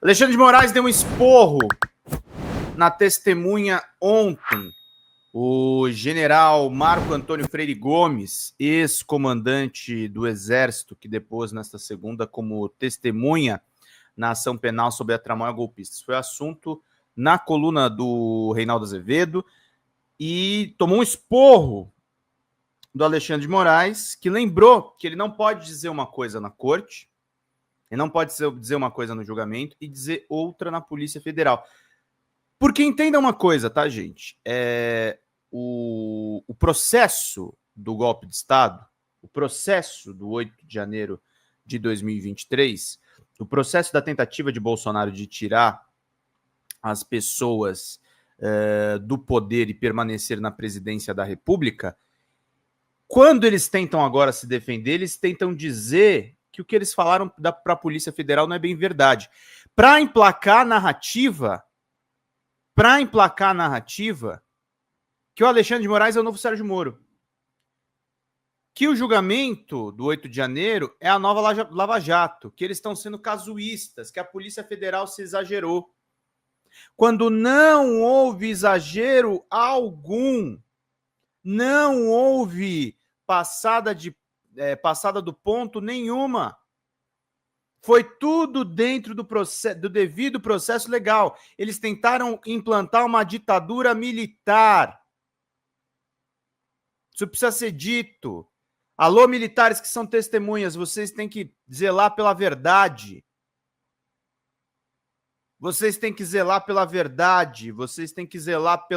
Alexandre de Moraes deu um esporro na testemunha ontem. O general Marco Antônio Freire Gomes, ex-comandante do Exército, que depôs nesta segunda como testemunha na ação penal sobre a tramóia golpista. Isso foi assunto na coluna do Reinaldo Azevedo e tomou um esporro do Alexandre de Moraes, que lembrou que ele não pode dizer uma coisa na corte, ele não pode dizer uma coisa no julgamento e dizer outra na Polícia Federal. Porque entenda uma coisa, tá, gente? O processo do golpe de Estado, o processo do 8 de janeiro de 2023, o processo da tentativa de Bolsonaro de tirar as pessoas do poder e permanecer na presidência da República, quando eles tentam agora se defender, eles tentam dizer que o que eles falaram para a Polícia Federal não é bem verdade. Para emplacar a narrativa que o Alexandre de Moraes é o novo Sérgio Moro. Que o julgamento do 8 de janeiro é a nova Lava Jato, que eles estão sendo casuístas, que a Polícia Federal se exagerou. Quando não houve exagero algum, não houve passada do ponto nenhuma. Foi tudo dentro do devido processo legal. Eles tentaram implantar uma ditadura militar. Isso precisa ser dito. Alô, militares que são testemunhas, vocês têm que zelar pela verdade. Vocês têm que zelar pela verdade. Vocês têm que zelar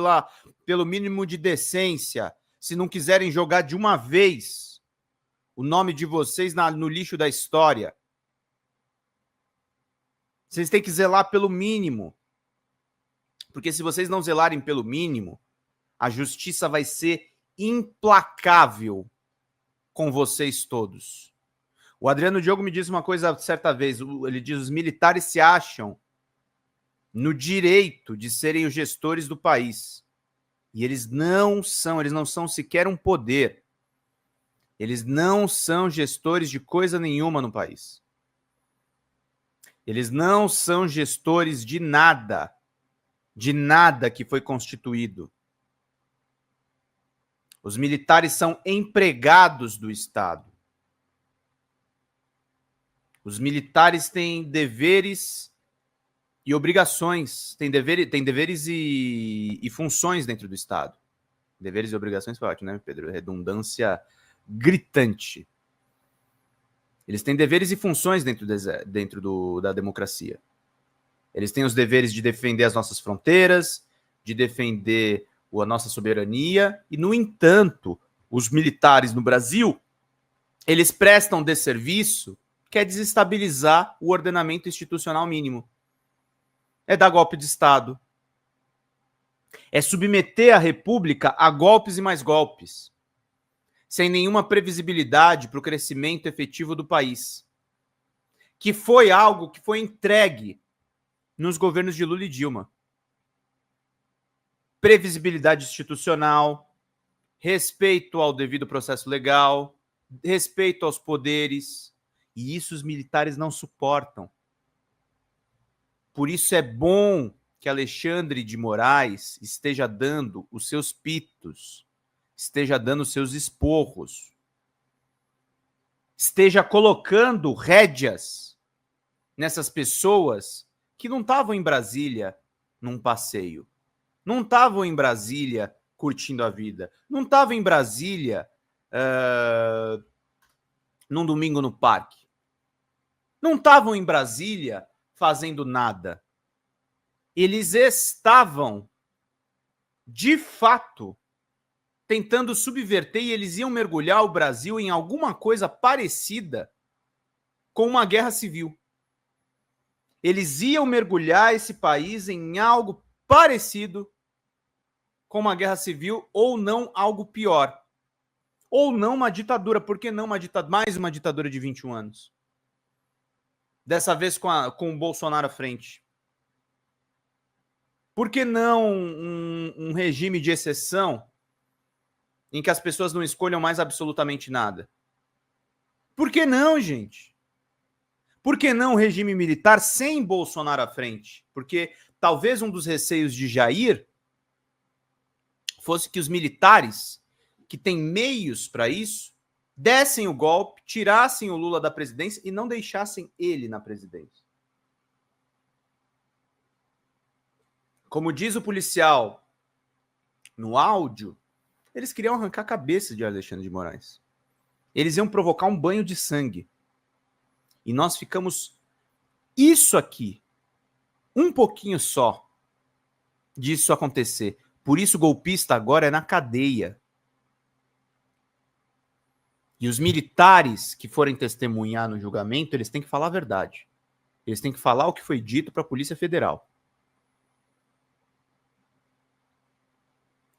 pelo mínimo de decência. Se não quiserem jogar de uma vez o nome de vocês no lixo da história. Vocês têm que zelar pelo mínimo. Porque se vocês não zelarem pelo mínimo, a justiça vai ser implacável com vocês todos. O Adriano Diogo me disse uma coisa certa vez. Ele diz: os militares se acham no direito de serem os gestores do país. E eles não são sequer um poder. Eles não são gestores de coisa nenhuma no país. Eles não são gestores de nada que foi constituído. Os militares são empregados do Estado. Os militares têm deveres e obrigações, têm deveres e funções dentro do Estado. Deveres e obrigações foi ótimo, né, Pedro? Redundância gritante. Eles têm deveres e funções dentro da democracia. Eles têm os deveres de defender as nossas fronteiras, de defender a nossa soberania, e, no entanto, os militares no Brasil, eles prestam desserviço, que é desestabilizar o ordenamento institucional mínimo. É dar golpe de Estado. É submeter a República a golpes e mais golpes, sem nenhuma previsibilidade para o crescimento efetivo do país. Que foi algo que foi entregue nos governos de Lula e Dilma. Previsibilidade institucional, respeito ao devido processo legal, respeito aos poderes. E isso os militares não suportam. Por isso é bom que Alexandre de Moraes esteja dando os seus pitos, esteja dando os seus esporros, esteja colocando rédeas nessas pessoas que não estavam em Brasília num passeio, não estavam em Brasília curtindo a vida, não estavam em Brasília num domingo no parque, não estavam em Brasília fazendo nada. Eles estavam, de fato, tentando subverter, e eles iam mergulhar o Brasil em alguma coisa parecida com uma guerra civil. Eles iam mergulhar esse país em algo parecido com uma guerra civil, ou não algo pior. Ou não uma ditadura. Por que não mais uma ditadura de 21 anos? Dessa vez com o Bolsonaro à frente. Por que não um regime de exceção em que as pessoas não escolham mais absolutamente nada? Por que não, gente? Por que não regime militar sem Bolsonaro à frente? Porque talvez um dos receios de Jair fosse que os militares, que têm meios para isso, dessem o golpe, tirassem o Lula da presidência e não deixassem ele na presidência. Como diz o policial no áudio, eles queriam arrancar a cabeça de Alexandre de Moraes. Eles iam provocar um banho de sangue. E nós ficamos isso aqui, um pouquinho só disso acontecer. Por isso o golpista agora é na cadeia. E os militares que forem testemunhar no julgamento, eles têm que falar a verdade. Eles têm que falar o que foi dito para a Polícia Federal.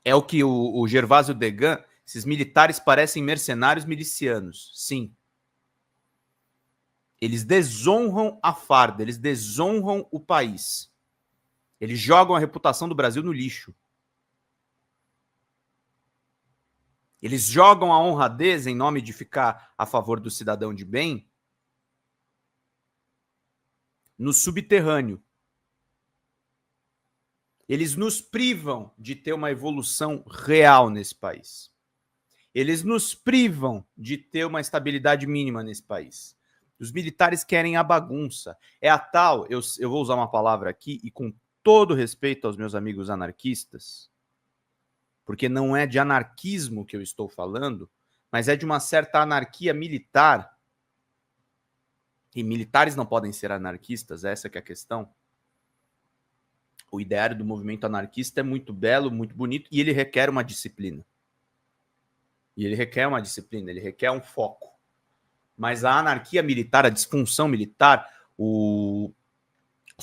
É o que o Gervásio Degan, esses militares parecem mercenários milicianos. Sim. Eles desonram a farda, eles desonram o país. Eles jogam a reputação do Brasil no lixo. Eles jogam a honradez em nome de ficar a favor do cidadão de bem no subterrâneo. Eles nos privam de ter uma evolução real nesse país. Eles nos privam de ter uma estabilidade mínima nesse país. Os militares querem a bagunça. É a tal, eu vou usar uma palavra aqui, e com todo respeito aos meus amigos anarquistas, porque não é de anarquismo que eu estou falando, mas é de uma certa anarquia militar. E militares não podem ser anarquistas, essa que é a questão. O ideário do movimento anarquista é muito belo, muito bonito, e ele requer uma disciplina. Ele requer um foco. Mas a anarquia militar, a disfunção militar, os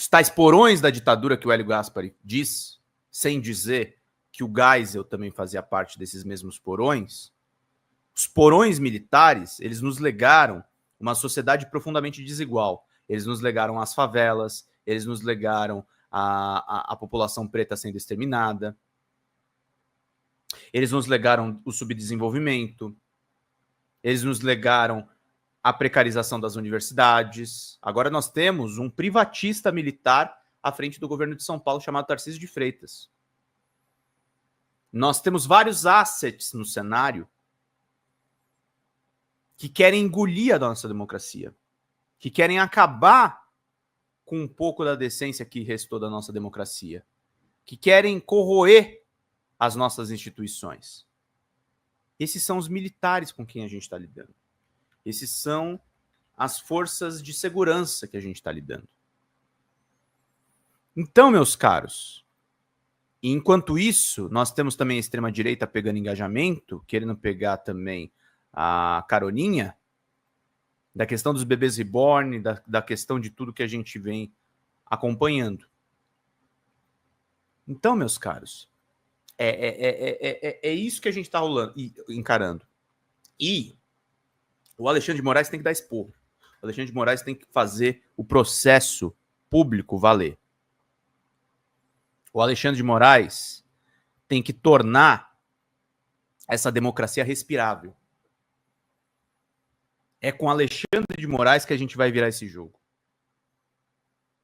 tais porões da ditadura que o Hélio Gaspari diz, sem dizer que o Geisel também fazia parte desses mesmos porões, os porões militares, eles nos legaram uma sociedade profundamente desigual. Eles nos legaram as favelas, eles nos legaram a população preta sendo exterminada, eles nos legaram o subdesenvolvimento, eles nos legaram a precarização das universidades. Agora nós temos um privatista militar à frente do governo de São Paulo chamado Tarcísio de Freitas. Nós temos vários assets no cenário que querem engolir a nossa democracia, que querem acabar com um pouco da decência que restou da nossa democracia, que querem corroer as nossas instituições. Esses são os militares com quem a gente está lidando. Esses são as forças de segurança que a gente está lidando. Então, meus caros, enquanto isso, nós temos também a extrema-direita pegando engajamento, querendo pegar também a caroninha da questão dos bebês reborn, da questão de tudo que a gente vem acompanhando. Então, meus caros, é isso que a gente está encarando. E o Alexandre de Moraes tem que dar esporro. O Alexandre de Moraes tem que fazer o processo público valer. O Alexandre de Moraes tem que tornar essa democracia respirável. É com Alexandre de Moraes que a gente vai virar esse jogo.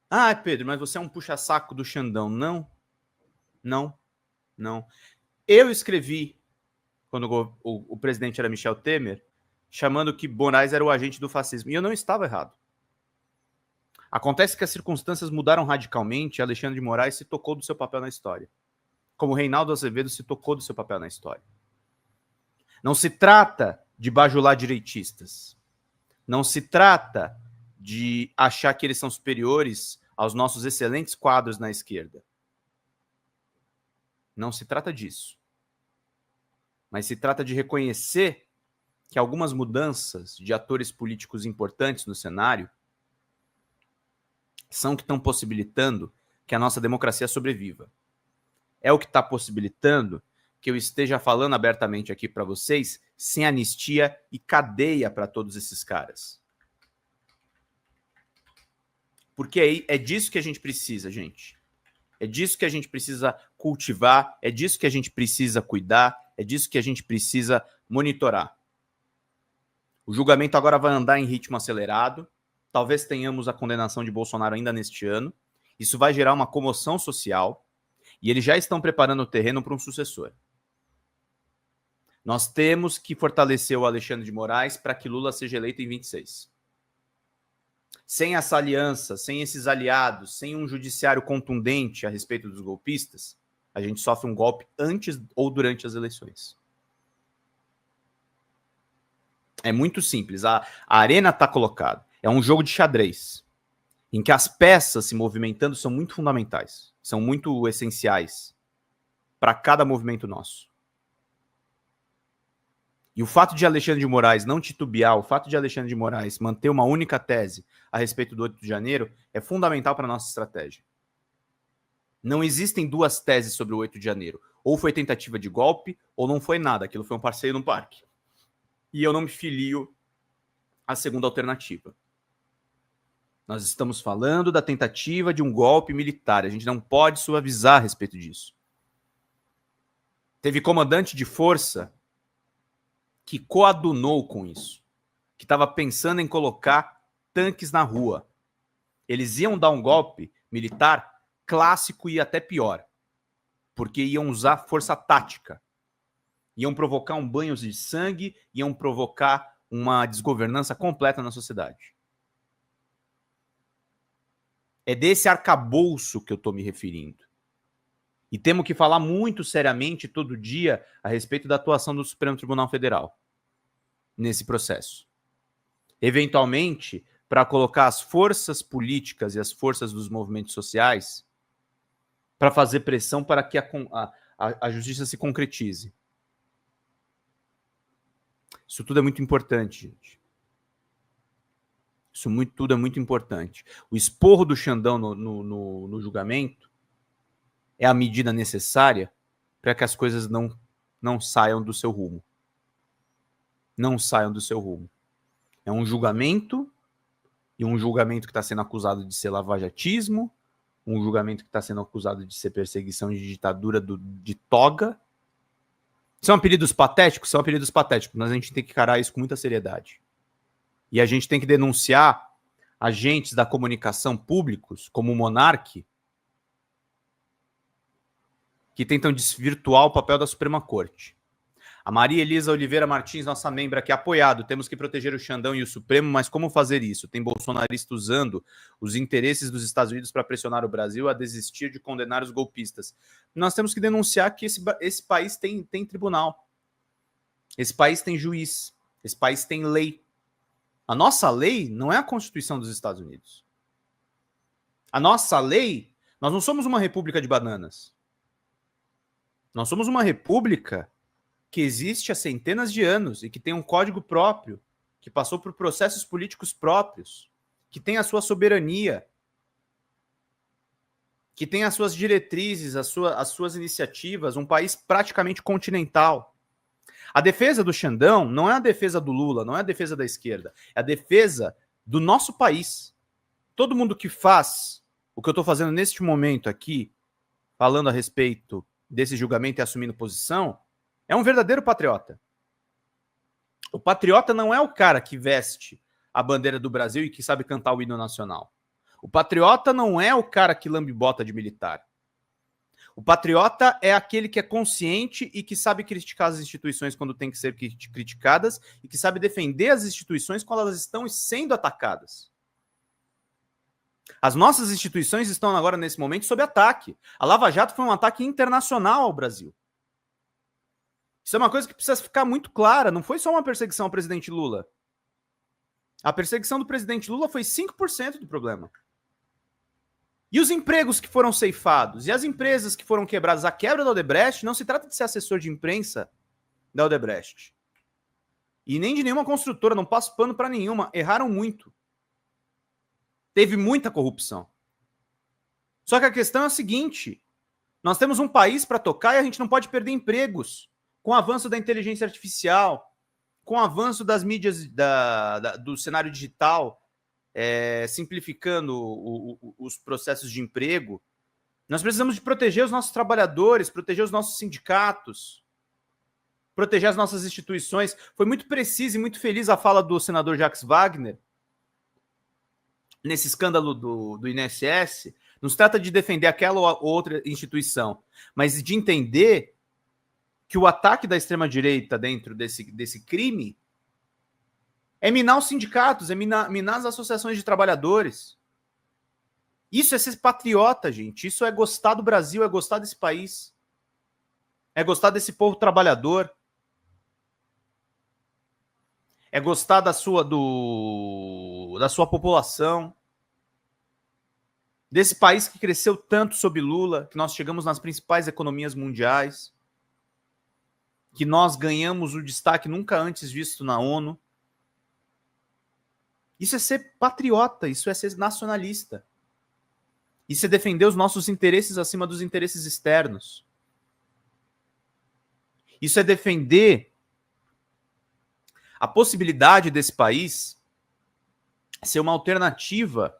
Ah, Pedro, mas você é um puxa-saco do Xandão. Não. Eu escrevi, quando o presidente era Michel Temer, chamando que Moraes era o agente do fascismo. E eu não estava errado. Acontece que as circunstâncias mudaram radicalmente e Alexandre de Moraes se tocou do seu papel na história. Como Reinaldo Azevedo se tocou do seu papel na história. Não se trata de bajular direitistas. Não se trata de achar que eles são superiores aos nossos excelentes quadros na esquerda. Não se trata disso. Mas se trata de reconhecer que algumas mudanças de atores políticos importantes no cenário são que estão possibilitando que a nossa democracia sobreviva. É o que está possibilitando que eu esteja falando abertamente aqui para vocês, sem anistia e cadeia para todos esses caras. Porque é disso que a gente precisa, gente. É disso que a gente precisa cultivar, é disso que a gente precisa cuidar, é disso que a gente precisa monitorar. O julgamento agora vai andar em ritmo acelerado. Talvez tenhamos a condenação de Bolsonaro ainda neste ano. Isso vai gerar uma comoção social e eles já estão preparando o terreno para um sucessor. Nós temos que fortalecer o Alexandre de Moraes para que Lula seja eleito em 26. Sem essa aliança, sem esses aliados, sem um judiciário contundente a respeito dos golpistas, a gente sofre um golpe antes ou durante as eleições. É muito simples. A arena está colocada. É um jogo de xadrez, em que as peças se movimentando são muito fundamentais, são muito essenciais para cada movimento nosso. E o fato de Alexandre de Moraes não titubear, o fato de Alexandre de Moraes manter uma única tese a respeito do 8 de janeiro é fundamental para a nossa estratégia. Não existem duas teses sobre o 8 de janeiro. Ou foi tentativa de golpe, ou não foi nada. Aquilo foi um passeio no parque. E eu não me filio à segunda alternativa. Nós estamos falando da tentativa de um golpe militar. A gente não pode suavizar a respeito disso. Teve comandante de força que coadunou com isso, que estava pensando em colocar tanques na rua. Eles iam dar um golpe militar clássico e até pior, porque iam usar força tática, iam provocar um banho de sangue, iam provocar uma desgovernança completa na sociedade. É desse arcabouço que eu estou me referindo. E temos que falar muito seriamente todo dia a respeito da atuação do Supremo Tribunal Federal nesse processo. Eventualmente, para colocar as forças políticas e as forças dos movimentos sociais para fazer pressão para que a justiça se concretize. Isso tudo é muito importante, gente. Tudo é muito importante. O esporro do Xandão no julgamento é a medida necessária para que as coisas não saiam do seu rumo. Não saiam do seu rumo. É um julgamento, e um julgamento que está sendo acusado de ser lavajatismo, um julgamento que está sendo acusado de ser perseguição de ditadura de toga. São apelidos patéticos? São apelidos patéticos, mas a gente tem que encarar isso com muita seriedade. E a gente tem que denunciar agentes da comunicação públicos, como o Monark, que tentam desvirtuar o papel da Suprema Corte. A Maria Elisa Oliveira Martins, nossa membra aqui, apoiado. Temos que proteger o Xandão e o Supremo, mas como fazer isso? Tem bolsonarista usando os interesses dos Estados Unidos para pressionar o Brasil a desistir de condenar os golpistas. Nós temos que denunciar que esse país tem tribunal. Esse país tem juiz. Esse país tem lei. A nossa lei não é a Constituição dos Estados Unidos. A nossa lei, nós não somos uma república de bananas. Nós somos uma república que existe há centenas de anos e que tem um código próprio, que passou por processos políticos próprios, que tem a sua soberania, que tem as suas diretrizes, as suas iniciativas, um país praticamente continental. A defesa do Xandão não é a defesa do Lula, não é a defesa da esquerda, é a defesa do nosso país. Todo mundo que faz o que eu estou fazendo neste momento aqui, falando a respeito desse julgamento e assumindo posição, é um verdadeiro patriota. O patriota não é o cara que veste a bandeira do Brasil e que sabe cantar o hino nacional. O patriota não é o cara que lambe bota de militar. O patriota é aquele que é consciente e que sabe criticar as instituições quando tem que ser criticadas e que sabe defender as instituições quando elas estão sendo atacadas. As nossas instituições estão agora, nesse momento, sob ataque. A Lava Jato foi um ataque internacional ao Brasil. Isso é uma coisa que precisa ficar muito clara. Não foi só uma perseguição ao presidente Lula. A perseguição do presidente Lula foi 5% do problema. E os empregos que foram ceifados? E as empresas que foram quebradas? A quebra da Odebrecht não se trata de ser assessor de imprensa da Odebrecht. E nem de nenhuma construtora, não passo pano para nenhuma. Erraram muito. Teve muita corrupção. Só que a questão é a seguinte: nós temos um país para tocar e a gente não pode perder empregos. Com o avanço da inteligência artificial, com o avanço das mídias, do cenário digital, simplificando os processos de emprego, nós precisamos de proteger os nossos trabalhadores, proteger os nossos sindicatos, proteger as nossas instituições. Foi muito precisa e muito feliz a fala do senador Jacques Wagner, nesse escândalo do INSS, não se trata de defender aquela ou outra instituição, mas de entender que o ataque da extrema-direita dentro desse crime é minar os sindicatos, é minar as associações de trabalhadores. Isso é ser patriota, gente. Isso é gostar do Brasil, é gostar desse país. É gostar desse povo trabalhador. É gostar da sua população. Desse país que cresceu tanto sob Lula, que nós chegamos nas principais economias mundiais, que nós ganhamos o destaque nunca antes visto na ONU. Isso é ser patriota, isso é ser nacionalista. Isso é defender os nossos interesses acima dos interesses externos. Isso é defender a possibilidade desse país ser uma alternativa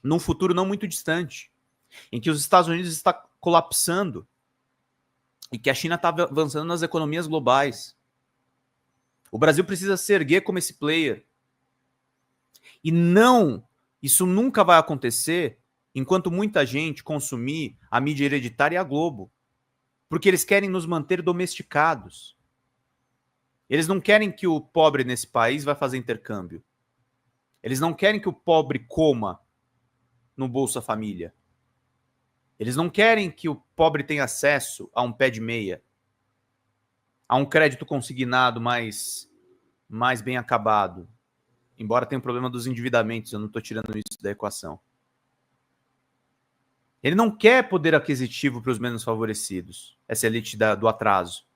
num futuro não muito distante, em que os Estados Unidos está colapsando e que a China está avançando nas economias globais. O Brasil precisa se erguer como esse player. E não, isso nunca vai acontecer enquanto muita gente consumir a mídia hereditária e a Globo. Porque eles querem nos manter domesticados. Eles não querem que o pobre nesse país vá fazer intercâmbio. Eles não querem que o pobre coma no Bolsa Família. Eles não querem que o pobre tenha acesso a um pé de meia, a um crédito consignado mais bem acabado. Embora tenha um problema dos endividamentos, eu não estou tirando isso da equação. Ele não quer poder aquisitivo para os menos favorecidos, essa elite do atraso,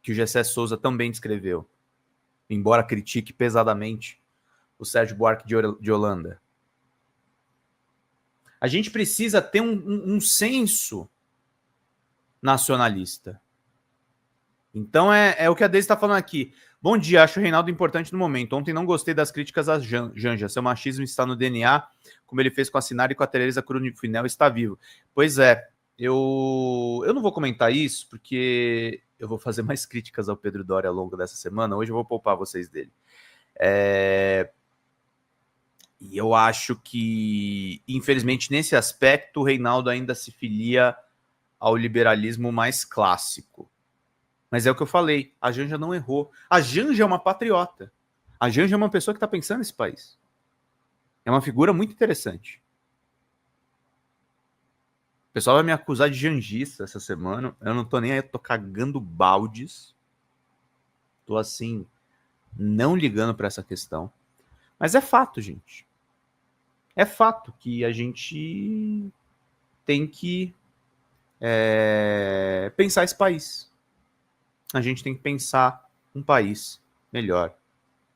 que o Gessé Souza também descreveu, embora critique pesadamente o Sérgio Buarque de Holanda. A gente precisa ter um senso nacionalista. Então é o que a Deise está falando aqui. Bom dia, acho o Reinaldo importante no momento. Ontem não gostei das críticas à Janja. Seu machismo está no DNA, como ele fez com a Sinara e com a Tereza Crufinel, está vivo. Pois é, eu não vou comentar isso, porque eu vou fazer mais críticas ao Pedro Doria ao longo dessa semana. Hoje eu vou poupar vocês dele. E eu acho que, infelizmente, nesse aspecto, o Reinaldo ainda se filia ao liberalismo mais clássico. Mas é o que eu falei, a Janja não errou. A Janja é uma patriota. A Janja é uma pessoa que está pensando nesse país. É uma figura muito interessante. O pessoal vai me acusar de janjista essa semana. Eu não tô nem aí, eu tô cagando baldes. Tô assim, não ligando para essa questão. Mas é fato, gente. É fato que a gente tem que pensar esse país. A gente tem que pensar um país melhor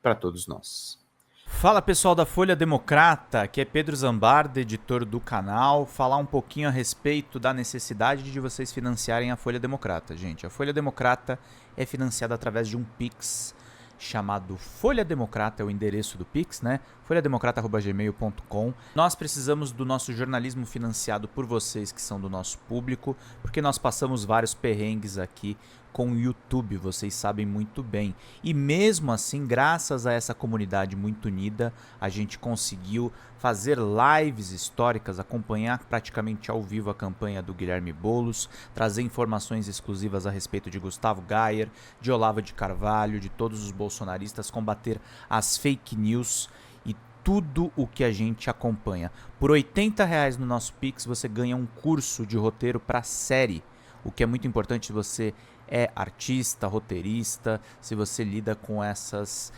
para todos nós. Fala pessoal da Folha Democrata, aqui é Pedro Zambarda, editor do canal, falar um pouquinho a respeito da necessidade de vocês financiarem a Folha Democrata, gente. A Folha Democrata é financiada através de um Pix chamado Folha Democrata, é o endereço do Pix, né? folhademocrata@gmail.com. Nós precisamos do nosso jornalismo financiado por vocês que são do nosso público, porque nós passamos vários perrengues aqui com o YouTube, vocês sabem muito bem. E mesmo assim, graças a essa comunidade muito unida, a gente conseguiu fazer lives históricas, acompanhar praticamente ao vivo a campanha do Guilherme Boulos, trazer informações exclusivas a respeito de Gustavo Gayer, de Olavo de Carvalho, de todos os bolsonaristas, combater as fake news e tudo o que a gente acompanha. Por R$80 no nosso Pix, você ganha um curso de roteiro para série, o que é muito importante se você é artista, roteirista, se você lida com essas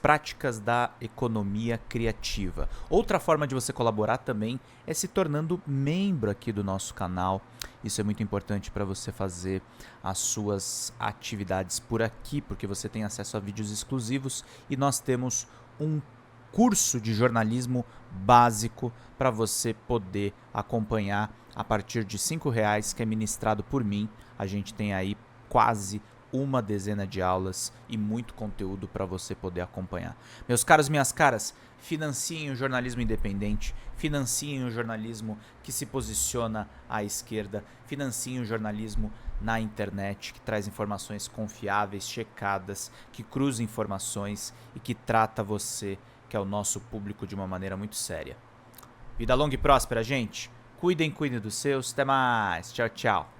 práticas da economia criativa. Outra forma de você colaborar também é se tornando membro aqui do nosso canal. Isso é muito importante para você fazer as suas atividades por aqui, porque você tem acesso a vídeos exclusivos e nós temos um curso de jornalismo básico para você poder acompanhar a partir de R$5, que é ministrado por mim. A gente tem aí quase uma dezena de aulas e muito conteúdo para você poder acompanhar. Meus caros, minhas caras, financiem o jornalismo independente, financiem o jornalismo que se posiciona à esquerda, financiem o jornalismo na internet, que traz informações confiáveis, checadas, que cruza informações e que trata você que é o nosso público, de uma maneira muito séria. Vida longa e próspera, gente. Cuidem dos seus. Até mais. Tchau, tchau.